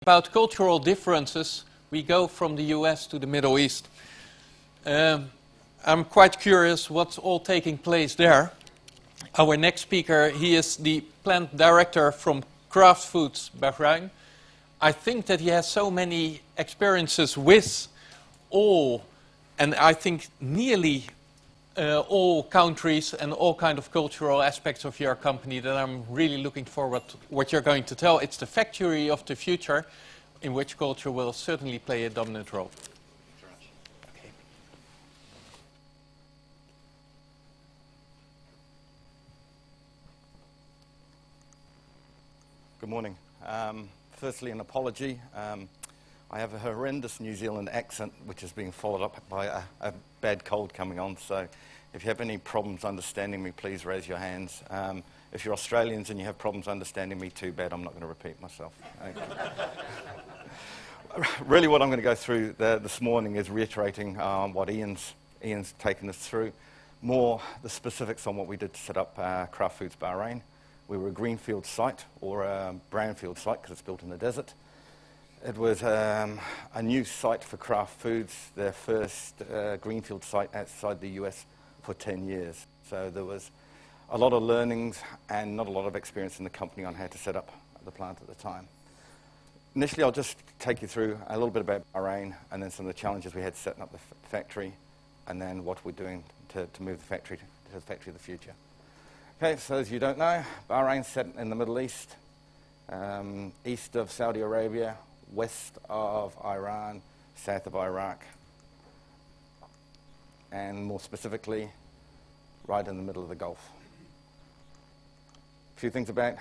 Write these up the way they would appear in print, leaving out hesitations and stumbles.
about cultural differences, we go from the US to the Middle East. I'm quite curious what's all taking place there. Our next speaker, he is the plant director from Kraft Foods Bahrain. I think that he has so many experiences with all, and I think nearly all countries and all kind of cultural aspects of your company, that I'm really looking forward to what you're going to tell. It's the factory of the future, in which culture will certainly play a dominant role. Okay. Good morning. Firstly, an apology. I have a horrendous New Zealand accent, which is being followed up by a bad cold coming on. So if you have any problems understanding me, please raise your hands. If you're Australians and you have problems understanding me, too bad. I'm not going to repeat myself. Really what I'm going to go through this morning is reiterating what Ian's taken us through. More the specifics on what we did to set up Kraft Foods Bahrain. We were a greenfield site, or a brownfield site, because it's built in the desert. It was a new site for Kraft Foods, their first greenfield site outside the US for 10 years. So there was a lot of learnings and not a lot of experience in the company on how to set up the plant at the time. Initially, I'll just take you through a little bit about Bahrain and then some of the challenges we had setting up the factory, and then what we're doing to move the factory to the factory of the future. Okay, so as you don't know, Bahrain's set in the Middle East, east of Saudi Arabia, west of Iran, south of Iraq, and more specifically, right in the middle of the Gulf. A few things about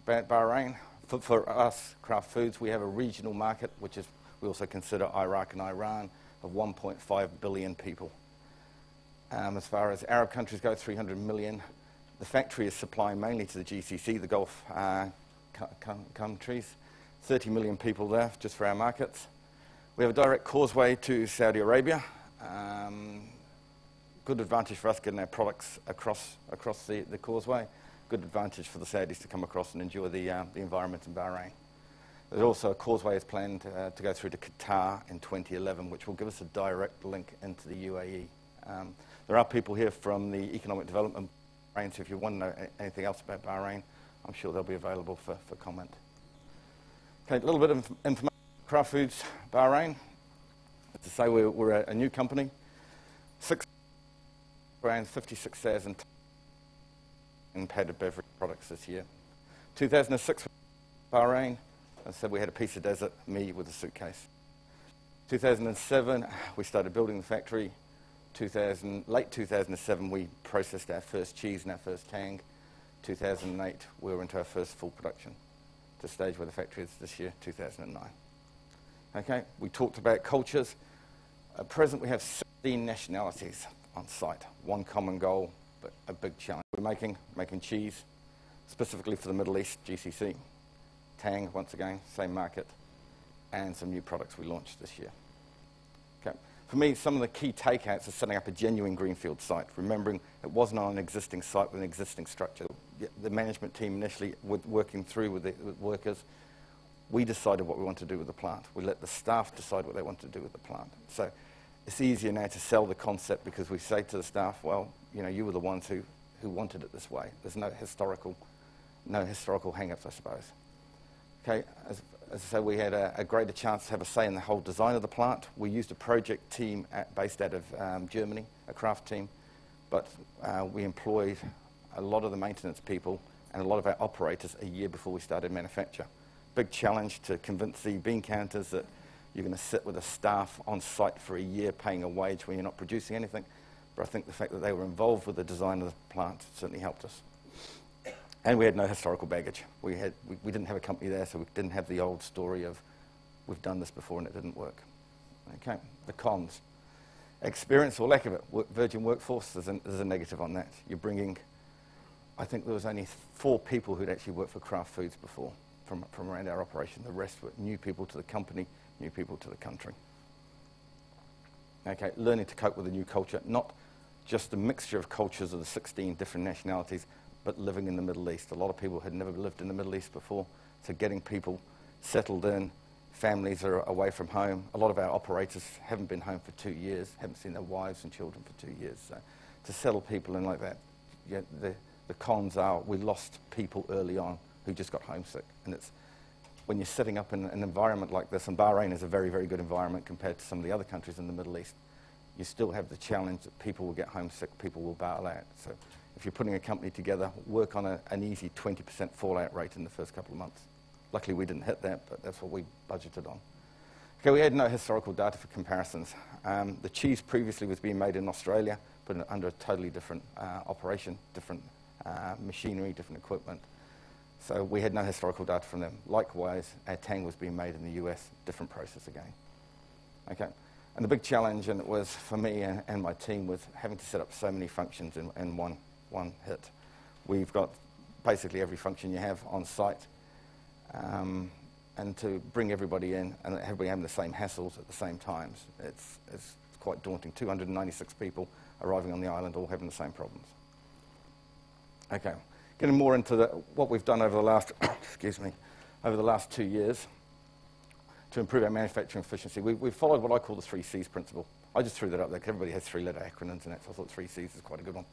Bahrain. For us, Kraft Foods, we have a regional market, which is, we also consider Iraq and Iran, of 1.5 billion people. As far as Arab countries go, 300 million. The factory is supplying mainly to the GCC, the Gulf countries. 30 million people there, just for our markets. We have a direct causeway to Saudi Arabia. Good advantage for us getting our products across the causeway. Good advantage for the Saudis to come across and enjoy the environment in Bahrain. There's also a causeway is planned to go through to Qatar in 2011, which will give us a direct link into the UAE. There are people here from the Economic Development Bahrain, so if you want to know anything else about Bahrain, I'm sure they'll be available for comment. Okay, a little bit of information about Kraft Foods Bahrain. To say we're a new company, 6 brands, 56,000 in powdered beverage products this year. 2006, Bahrain, I said we had a piece of desert, me with a suitcase. 2007, we started building the factory. Late 2007, we processed our first cheese and our first tang. 2008, we were into our first full production, to the stage where the factory is this year, 2009. Okay, we talked about cultures. At present, we have 16 nationalities on site. One common goal, but a big challenge. We're making cheese, specifically for the Middle East, GCC. Tang, once again, same market, and some new products we launched this year. Okay. For me, some of the key takeouts are setting up a genuine greenfield site, remembering it wasn't on an existing site with an existing structure. The management team initially, working through with workers, we decided what we wanted to do with the plant. We let the staff decide what they wanted to do with the plant. So it's easier now to sell the concept, because we say to the staff, well, you know, you were the ones who wanted it this way. There's no historical hang-ups, I suppose. Okay, as I say, we had a greater chance to have a say in the whole design of the plant. We used a project team based out of Germany, a Kraft team, but we employed a lot of the maintenance people and a lot of our operators a year before we started manufacture. Big challenge to convince the bean counters that you're going to sit with a staff on site for a year paying a wage when you're not producing anything. But I think the fact that they were involved with the design of the plant certainly helped us. And we had no historical baggage. We didn't have a company there, so we didn't have the old story of we've done this before and it didn't work. Okay, the cons. Experience or lack of it. Virgin workforce, there's a negative on that. You're bringing, I think there was only 4 people who'd actually worked for Kraft Foods before from around our operation. The rest were new people to the company, new people to the country. Okay, learning to cope with a new culture, not just a mixture of cultures of the 16 different nationalities, but living in the Middle East. A lot of people had never lived in the Middle East before, so getting people settled in, families are away from home. A lot of our operators haven't been home for 2 years, haven't seen their wives and children for 2 years. So to settle people in like that, yeah, the cons are we lost people early on who just got homesick. And it's when you're setting up in an environment like this, and Bahrain is a very, very good environment compared to some of the other countries in the Middle East, you still have the challenge that people will get homesick, people will bail out. So if you're putting a company together, work on an easy 20% fallout rate in the first couple of months. Luckily, we didn't hit that, but that's what we budgeted on. Okay, we had no historical data for comparisons. The cheese previously was being made in Australia, but under a totally different operation, different machinery, different equipment. So we had no historical data from them. Likewise, our tang was being made in the US, different process again. Okay, and the big challenge, and it was for me and my team, was having to set up so many functions in one hit. We've got basically every function you have on site, and to bring everybody in and everybody having the same hassles at the same times, it's quite daunting. 296 people arriving on the island, all having the same problems. Okay. Getting more into what we've done over the last, over the last 2 years to improve our manufacturing efficiency. We've followed what I call the 3 C's principle. I just threw that up there because everybody has 3-letter acronyms in it, so I thought 3 C's is quite a good one.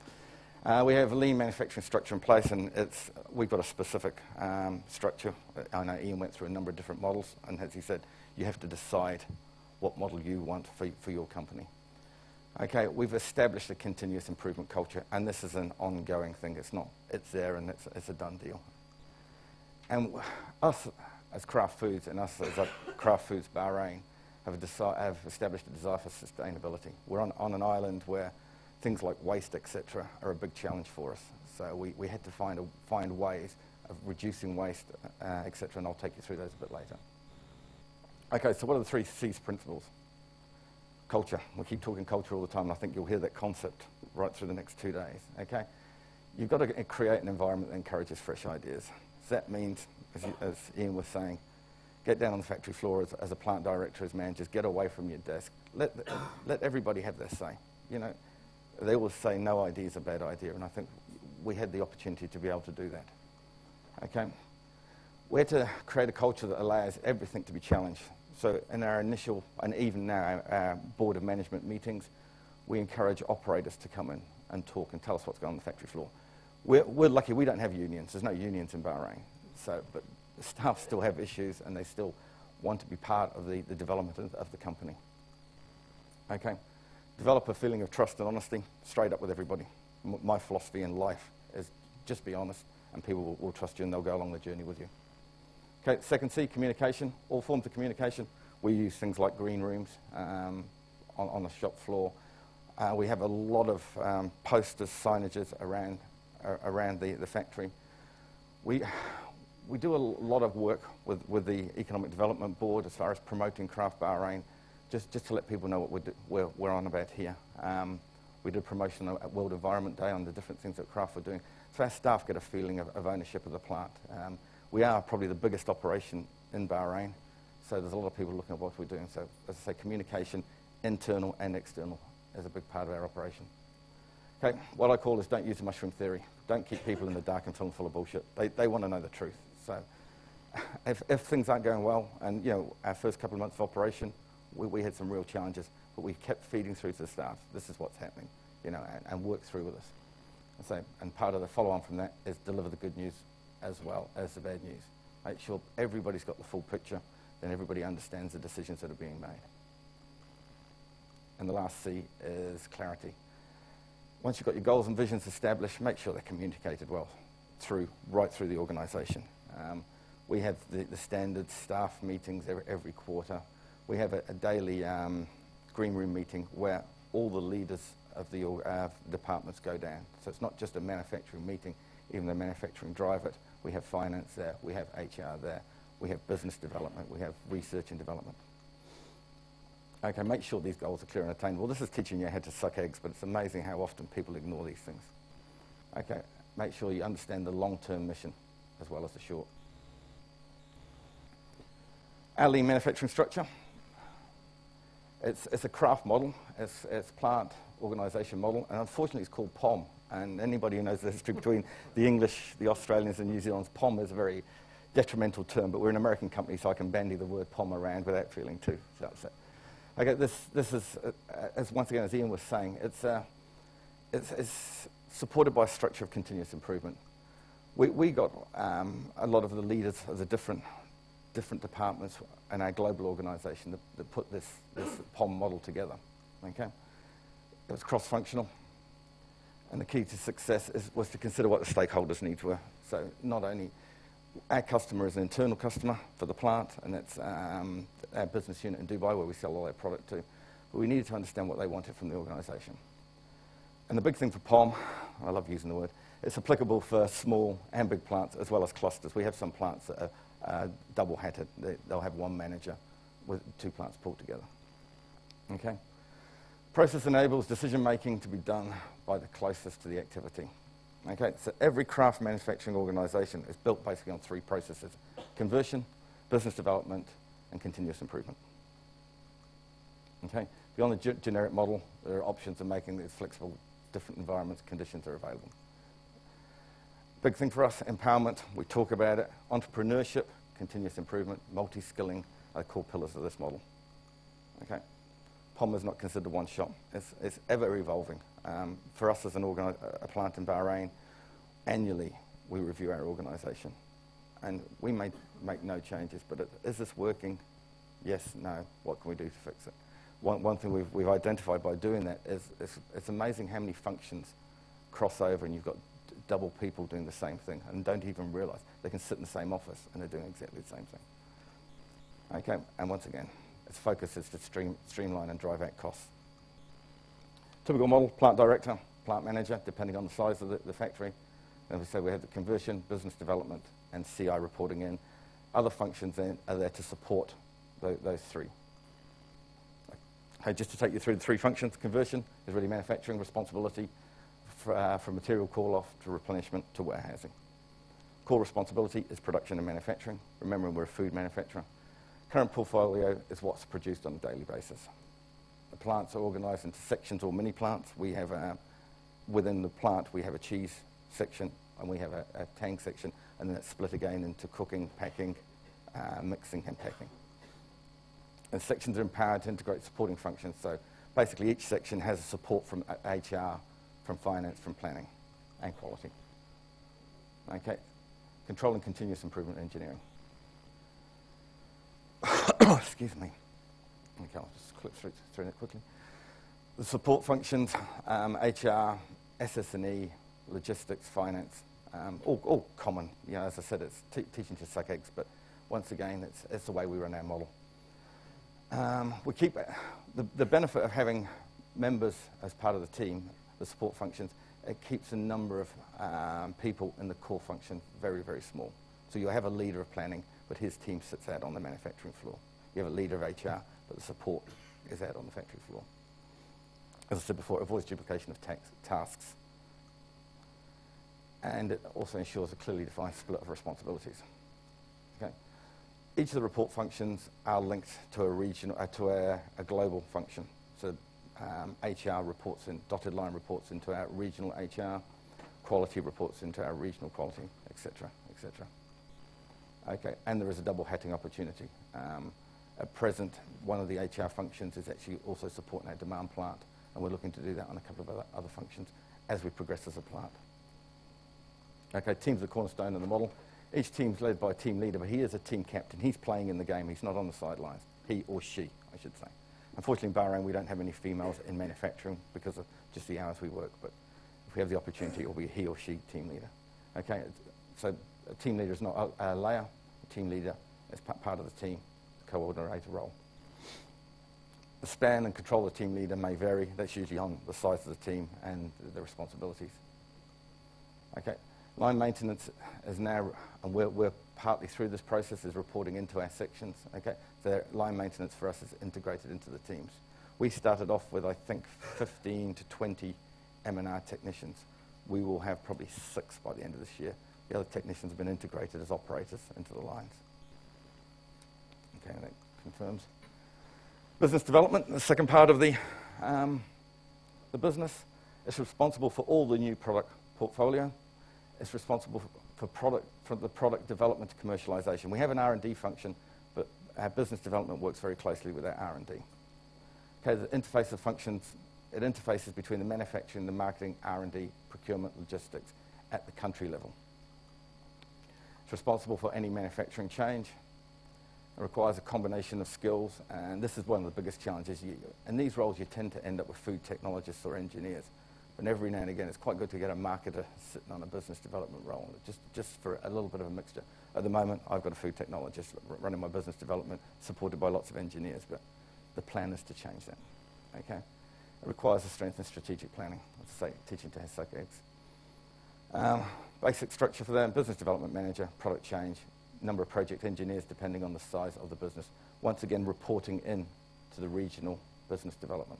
We have a lean manufacturing structure in place, and we've got a specific structure. I know Ian went through a number of different models, and as he said, you have to decide what model you want for your company. Okay, we've established a continuous improvement culture, and this is an ongoing thing. It's there, and it's a done deal. And us as Kraft Foods and us as Kraft Foods Bahrain have established a desire for sustainability. We're on an island where things like waste, etc., are a big challenge for us. So we had to find ways of reducing waste, etc., and I'll take you through those a bit later. Okay, so what are the 3 C's principles? Culture. We keep talking culture all the time, and I think you'll hear that concept right through the next 2 days. Okay, you've got to create an environment that encourages fresh ideas. So that means, as Ian was saying, get down on the factory floor as a plant director, as managers, get away from your desk. Let everybody have their say. You know, they always say no idea is a bad idea, and I think we had the opportunity to be able to do that. Okay, we're to create a culture that allows everything to be challenged. So in our initial, and even now, our board of management meetings, we encourage operators to come in and talk and tell us what's going on the factory floor. We're lucky we don't have unions. There's no unions in Bahrain. But the staff still have issues, and they still want to be part of the development of the company. Okay, develop a feeling of trust and honesty, straight up with everybody. My philosophy in life is just be honest, and people will trust you, and they'll go along the journey with you. Okay, second C, communication. All forms of communication. We use things like green rooms on the shop floor. We have a lot of posters, signages around the factory. We do a lot of work with the Economic Development Board as far as promoting Kraft Bahrain, just to let people know what we're on about here. We did promotion at World Environment Day on the different things that Kraft were doing, so our staff get a feeling of ownership of the plant. We are probably the biggest operation in Bahrain, so there's a lot of people looking at what we're doing. So, as I say, communication, internal and external, is a big part of our operation. Okay, what I call is don't use the mushroom theory. Don't keep people in the dark and fill them full of bullshit. They want to know the truth. So, if things aren't going well, and you know, our first couple of months of operation, we had some real challenges, but we kept feeding through to the staff. This is what's happening, you know, and work through with us. And part of the follow-on from that is deliver the good news as well as the bad news. Make sure everybody's got the full picture, then everybody understands the decisions that are being made. And the last C is clarity. Once you've got your goals and visions established, make sure they're communicated well right through the organisation. We have the standard staff meetings every quarter. We have a daily green room meeting where all the leaders of the departments go down. So it's not just a manufacturing meeting, even the manufacturing drive it. We have finance there, we have HR there, we have business development, we have research and development. Okay, make sure these goals are clear and attainable. This is teaching you how to suck eggs, but it's amazing how often people ignore these things. Okay, make sure you understand the long-term mission as well as the short. Our lean manufacturing structure. It's a Kraft model, it's plant organisation model, and unfortunately it's called POM. And anybody who knows the history between the English, the Australians and New Zealand's, POM is a very detrimental term, but we're an American company, so I can bandy the word POM around without feeling too upset. Okay, this is, as once again, as Ian was saying, it's supported by a structure of continuous improvement. We got a lot of the leaders of the different departments in our global organisation that put this POM model together. Okay, it was cross-functional, and the key to success was to consider what the stakeholders' needs were. So not only our customer is an internal customer for the plant, and that's our business unit in Dubai where we sell all our product to, but we needed to understand what they wanted from the organisation. And the big thing for POM, I love using the word, it's applicable for small and big plants as well as clusters. We have some plants that are double-hatted. They'll have one manager with 2 plants pulled together. Okay? Process enables decision-making to be done by the closest to the activity. Okay, so every craft manufacturing organisation is built basically on 3 processes: conversion, business development, and continuous improvement. Okay, beyond the generic model, there are options of making this flexible, different environments, conditions are available. Big thing for us, empowerment, we talk about it. Entrepreneurship, continuous improvement, multi-skilling are the core pillars of this model. Okay, POM is not considered one shot. It's ever evolving. For us as a plant in Bahrain, annually we review our organisation, and we may make no changes, but is this working? Yes, no, what can we do to fix it? One thing we've identified by doing that is it's amazing how many functions cross over, and you've got double people doing the same thing and don't even realise they can sit in the same office and they're doing exactly the same thing. Okay, and once again, its focus is to streamline and drive out costs. Typical model: plant director, plant manager, depending on the size of the factory. As we say, we have the conversion, business development, and CI reporting in. Other functions then are there to support those 3. Okay, just to take you through the 3 functions: conversion is really manufacturing responsibility, from material call-off to replenishment to warehousing. Core responsibility is production and manufacturing. Remembering we're a food manufacturer. Current portfolio is what's produced on a daily basis. The plants are organised into sections or mini plants. We have within the plant we have a cheese section and we have a tang section, and then it's split again into cooking, packing, mixing and packing. And sections are empowered to integrate supporting functions. So basically each section has support from HR, from finance, from planning and quality. Okay, controlling continuous improvement engineering. Excuse me. Okay, I'll just click through it quickly. The support functions, HR, SS&E, logistics, finance, all common. You know, as I said, it's teaching to suck eggs, but once again, it's the way we run our model. We keep the benefit of having members as part of the team, the support functions. It keeps the number of people in the core function very, very small. So you'll have a leader of planning, but his team sits out on the manufacturing floor. You have a leader of HR, but the support is out on the factory floor. As I said before, it avoids duplication of tasks. And it also ensures a clearly defined split of responsibilities. Okay. Each of the report functions are linked to a regional, to a global function. So HR reports in, dotted line reports into our regional HR, quality reports into our regional quality, etc., etc. Okay, and there is a double hatting opportunity. At present, one of the HR functions is actually also supporting our demand plant, and we're looking to do that on a couple of other functions as we progress as a plant. Okay, teams are the cornerstone of the model. Each team's led by a team leader, but he is a team captain. He's playing in the game. He's not on the sidelines. He or she, I should say. Unfortunately, in Bahrain, we don't have any females in manufacturing because of just the hours we work, but if we have the opportunity, it will be he or she team leader. Okay, so a team leader is not a layer. A team leader is part of the team, coordinator role. The span and control of the team leader may vary. That's usually on the size of the team and the responsibilities. Okay, line maintenance is now, and we're partly through this process, is reporting into our sections. Okay, so line maintenance for us is integrated into the teams. We started off with, I think, 15 to 20 M&R technicians. We will have probably 6 by the end of this year. The other technicians have been integrated as operators into the lines. Okay, that confirms. Business development, the second part of the business, is responsible for all the new product portfolio. It's responsible for the product development to commercialization. We have an R&D function, but our business development works very closely with our R&D. Okay, the interface of functions, it interfaces between the manufacturing, the marketing, R&D, procurement, logistics at the country level. It's responsible for any manufacturing change. It requires a combination of skills, and this is one of the biggest challenges. In these roles, you tend to end up with food technologists or engineers. But every now and again, it's quite good to get a marketer sitting on a business development role, just for a little bit of a mixture. At the moment, I've got a food technologist running my business development, supported by lots of engineers, but the plan is to change that. Okay? It requires a strength in strategic planning. Let's say teaching to suck eggs. Basic structure for that: business development manager, product change, number of project engineers depending on the size of the business. Once again, reporting in to the regional business development.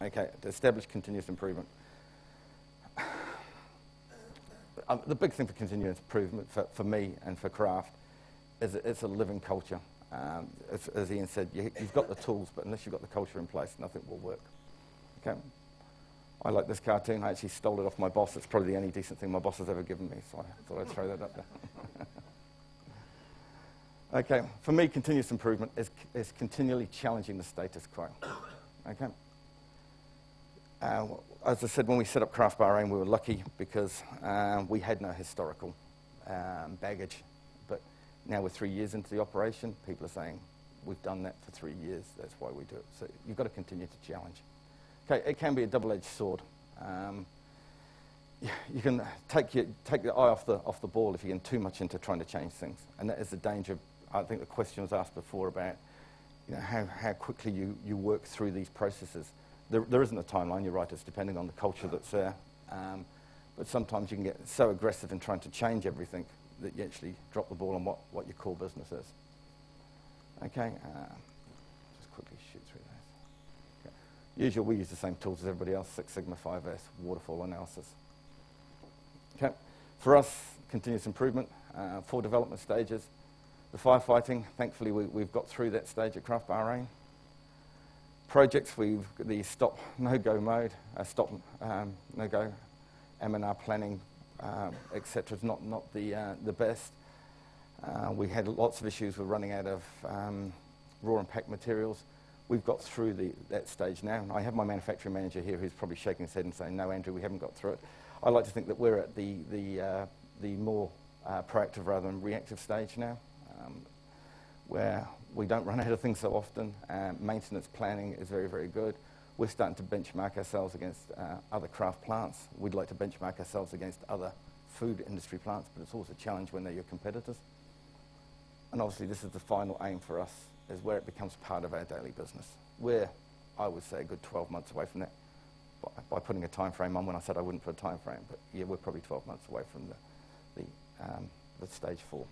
Okay, to establish continuous improvement. The big thing for continuous improvement for me and for Kraft is it's a living culture. As Ian said, you've got the tools, but unless you've got the culture in place, nothing will work. Okay. I like this cartoon. I actually stole it off my boss. It's probably the only decent thing my boss has ever given me, so I thought I'd throw that up there. Okay, for me, continuous improvement is continually challenging the status quo. Okay. As I said, when we set up Kraft Bahrain, we were lucky because we had no historical baggage. But now we're 3 years into the operation, people are saying, we've done that for 3 years, that's why we do it. So you've got to continue to challenge. Okay, it can be a double-edged sword. You can take the eye off the ball if you get too much into trying to change things. And that is the danger. I think the question was asked before about how quickly you work through these processes. There isn't a timeline, you're right, it's depending on the culture that's there. But sometimes you can get so aggressive in trying to change everything that you actually drop the ball on what your core business is. Okay, just quickly shoot through this. Okay. Usually we use the same tools as everybody else, Six Sigma, 5S, waterfall analysis. Okay, for us, continuous improvement, 4 development stages. The firefighting, thankfully we've got through that stage at Kraft Bahrain. Projects, we've got the stop, no-go mode, stop, no-go, M&R planning, etc. is not the best. We had lots of issues with running out of raw and packed materials. We've got through that stage now. I have my manufacturing manager here who's probably shaking his head and saying, no, Andrew, we haven't got through it. I like to think that we're at the more proactive rather than reactive stage now, where we don't run out of things so often. Maintenance planning is very, very good. We're starting to benchmark ourselves against other Kraft plants. We'd like to benchmark ourselves against other food industry plants, but it's always a challenge when they're your competitors. And obviously this is the final aim for us, is where it becomes part of our daily business. We're, I would say, a good 12 months away from that, by putting a time frame on when I said I wouldn't put a time frame, but yeah, we're probably 12 months away from the stage 4.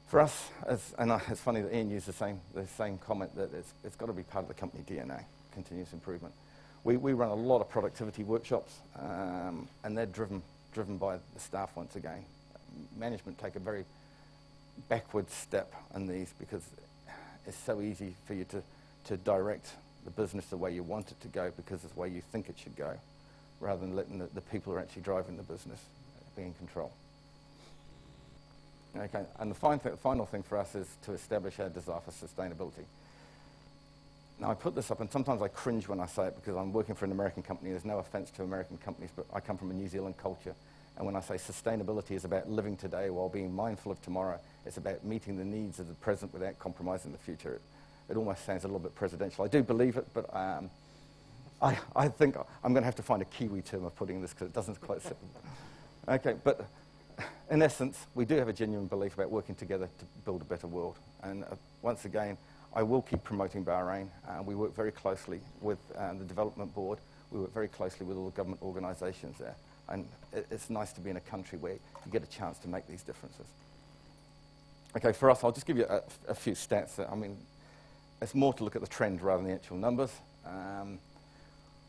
For us, it's funny that Ian used the same comment, that it's got to be part of the company DNA, continuous improvement. We run a lot of productivity workshops, and they're driven by the staff once again. Management take a very backward step on these because it's so easy for you to direct the business the way you want it to go because it's the way you think it should go, rather than letting the people who are actually driving the business be in control. Okay, and the final thing for us is to establish our desire for sustainability. Now, I put this up, and sometimes I cringe when I say it because I'm working for an American company. There's no offense to American companies, but I come from a New Zealand culture. And when I say sustainability is about living today while being mindful of tomorrow, it's about meeting the needs of the present without compromising the future. It almost sounds a little bit presidential. I do believe it, but I think I'm going to have to find a Kiwi term of putting this because it doesn't quite sit. Okay, but in essence, we do have a genuine belief about working together to build a better world. And once again, I will keep promoting Bahrain. We work very closely with the development board. We work very closely with all the government organisations there. And it's nice to be in a country where you get a chance to make these differences. Okay, for us, I'll just give you a few stats. I mean, it's more to look at the trend rather than the actual numbers.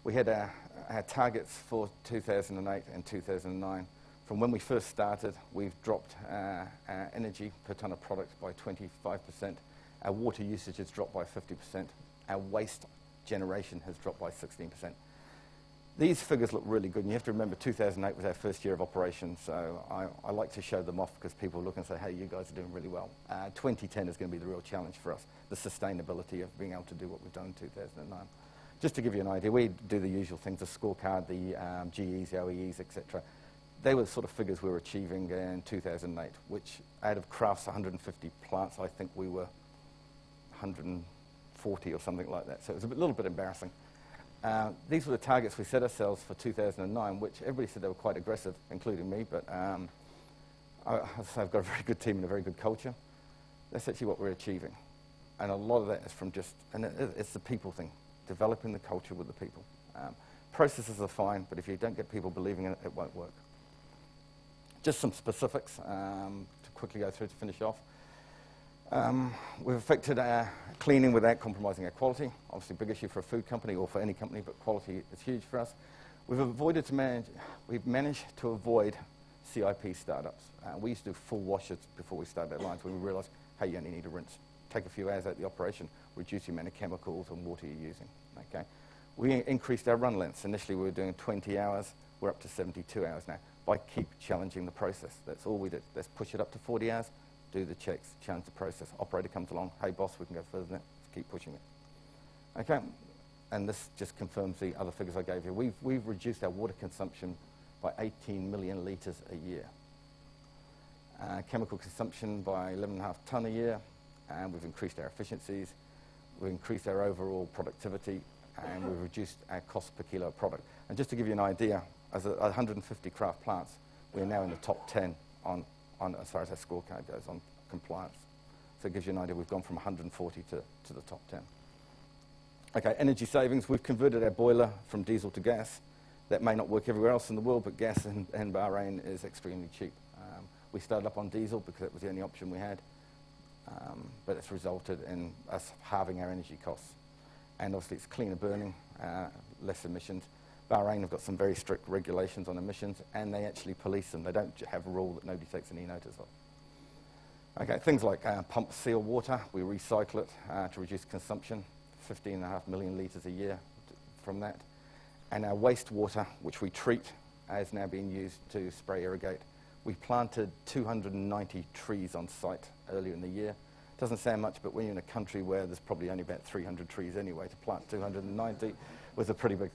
We had our targets for 2008 and 2009. From when we first started, we've dropped our energy per tonne of product by 25%. Our water usage has dropped by 50%. Our waste generation has dropped by 16%. These figures look really good, and you have to remember 2008 was our first year of operation, so I like to show them off because people look and say, hey, you guys are doing really well. 2010 is going to be the real challenge for us, the sustainability of being able to do what we've done in 2009. Just to give you an idea, we do the usual things, the scorecard, the GEs, the OEEs, etc. They were the sort of figures we were achieving in 2008, which out of Kraft's 150 plants, I think we were 140 or something like that. So it was a little bit embarrassing. These were the targets we set ourselves for 2009, which everybody said they were quite aggressive, including me, but I've got a very good team and a very good culture. That's actually what we're achieving. And a lot of that is from just, and it's the people thing, developing the culture with the people. Processes are fine, but if you don't get people believing in it, it won't work. Just some specifics to quickly go through to finish off. We've affected our cleaning without compromising our quality. Obviously, a big issue for a food company or for any company, but quality is huge for us. We've managed to avoid CIP startups. We used to do full washes before we started our lines when we realized, hey, you only need a rinse. Take a few hours out of the operation, reduce the amount of chemicals and water you're using. Okay? We increased our run lengths. Initially, we were doing 20 hours. We're up to 72 hours now. By keep challenging the process. That's all we did. Let's push it up to 40 hours. Do the checks, challenge the process. Operator comes along, hey boss, we can go further than that. Let's keep pushing it. Okay, and this just confirms the other figures I gave you. We've reduced our water consumption by 18 million litres a year. Chemical consumption by 11.5 tonne a year, and we've increased our efficiencies, we've increased our overall productivity, and we've reduced our cost per kilo of product. And just to give you an idea, as 150 Kraft plants, we're now in the top 10 on as far as our scorecard goes on compliance. So it gives you an idea. We've gone from 140 to the top 10. Okay, energy savings. We've converted our boiler from diesel to gas. That may not work everywhere else in the world, but gas in Bahrain is extremely cheap. We started up on diesel because it was the only option we had, but it's resulted in us halving our energy costs. And obviously it's cleaner burning, less emissions. Bahrain have got some very strict regulations on emissions, and they actually police them. They don't have a rule that nobody takes any notice of. Okay, things like pump seal water, we recycle it to reduce consumption, 15.5 million litres a year from that. And our wastewater, which we treat, is now being used to spray irrigate. We planted 290 trees on site earlier in the year. Doesn't sound much, but when you're in a country where there's probably only about 300 trees anyway, to plant 290 was a pretty big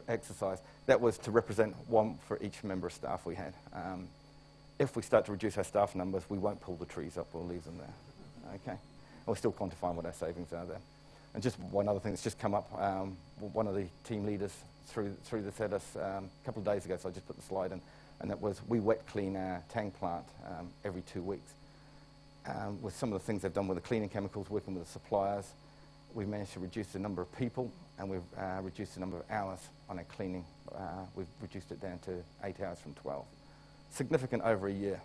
exercise. That was to represent one for each member of staff we had. If we start to reduce our staff numbers, we won't pull the trees up, we'll leave them there. Okay? And we're still quantifying what our savings are there. And just one other thing that's just come up, one of the team leaders through this at us a couple of days ago, so I just put the slide in, and that was we wet clean our tang plant every 2 weeks. With some of the things they've done with the cleaning chemicals, working with the suppliers, we've managed to reduce the number of people, and we've reduced the number of hours on our cleaning. We've reduced it down to 8 hours from 12. Significant over a year.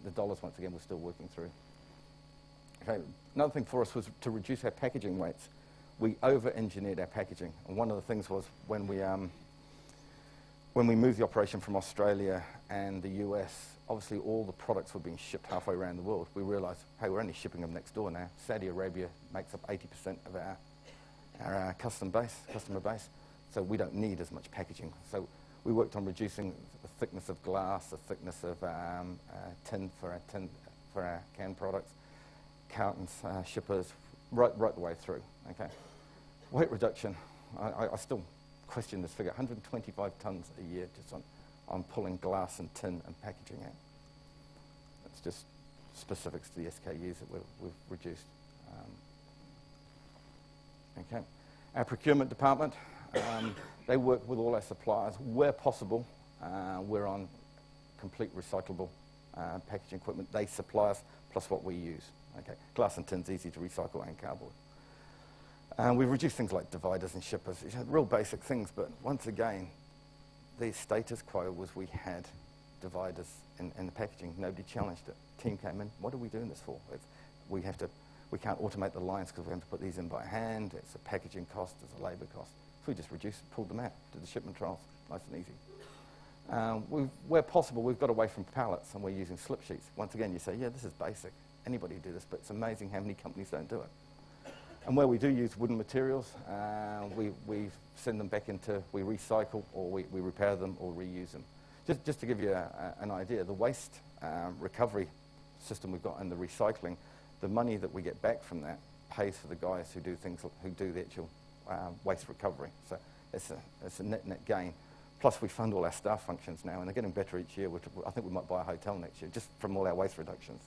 The dollars, once again, we're still working through. Okay, another thing for us was to reduce our packaging weights. We over-engineered our packaging, and one of the things was when we moved the operation from Australia and the US, obviously all the products were being shipped halfway around the world. We realized, hey, we're only shipping them next door now. Saudi Arabia makes up 80% of our customer base, so we don't need as much packaging. So we worked on reducing the thickness of glass, the thickness of tin for our canned products, cartons, shippers, right the way through. Okay, weight reduction. I still question this figure: 125 tons a year just on pulling glass and tin and packaging out. That's just specifics to the SKUs that we've reduced. Okay, our procurement department. They work with all our suppliers. Where possible, we're on complete recyclable packaging equipment. They supply us plus what we use. Okay, glass and tin's easy to recycle, and cardboard. We've reduced things like dividers and shippers. Real basic things, but once again, the status quo was we had dividers in the packaging. Nobody challenged it. Team came in, what are we doing this for? We can't automate the lines because we have to put these in by hand. It's a packaging cost, it's a labour cost. So we just pulled them out, did the shipment trials, nice and easy. Where possible, we've got away from pallets and we're using slip sheets. Once again, you say, yeah, this is basic. Anybody do this, but it's amazing how many companies don't do it. And where we do use wooden materials, we send them back into, we recycle, or we repair them or reuse them. Just to give you an idea, the waste recovery system we've got and the recycling, the money that we get back from that pays for the guys who do things, who do the actual waste recovery. So it's a net gain. Plus we fund all our staff functions now, and they're getting better each year. I think we might buy a hotel next year just from all our waste reductions.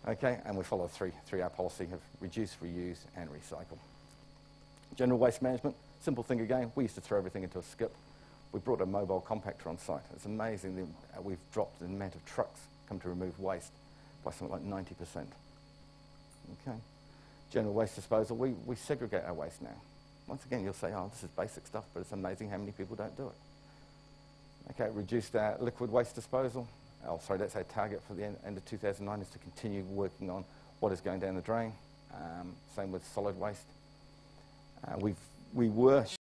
Okay, and we follow a 3R policy of reduce, reuse, and recycle. General waste management, simple thing again. We used to throw everything into a skip. We brought a mobile compactor on site. It's amazing we've dropped the amount of trucks come to remove waste by something like 90%. Okay. General waste disposal, we segregate our waste now. Once again, you'll say, oh, this is basic stuff, but it's amazing how many people don't do it. Okay, reduced our liquid waste disposal. Oh, sorry, that's our target for the end of 2009 is to continue working on what is going down the drain. Same with solid waste. We were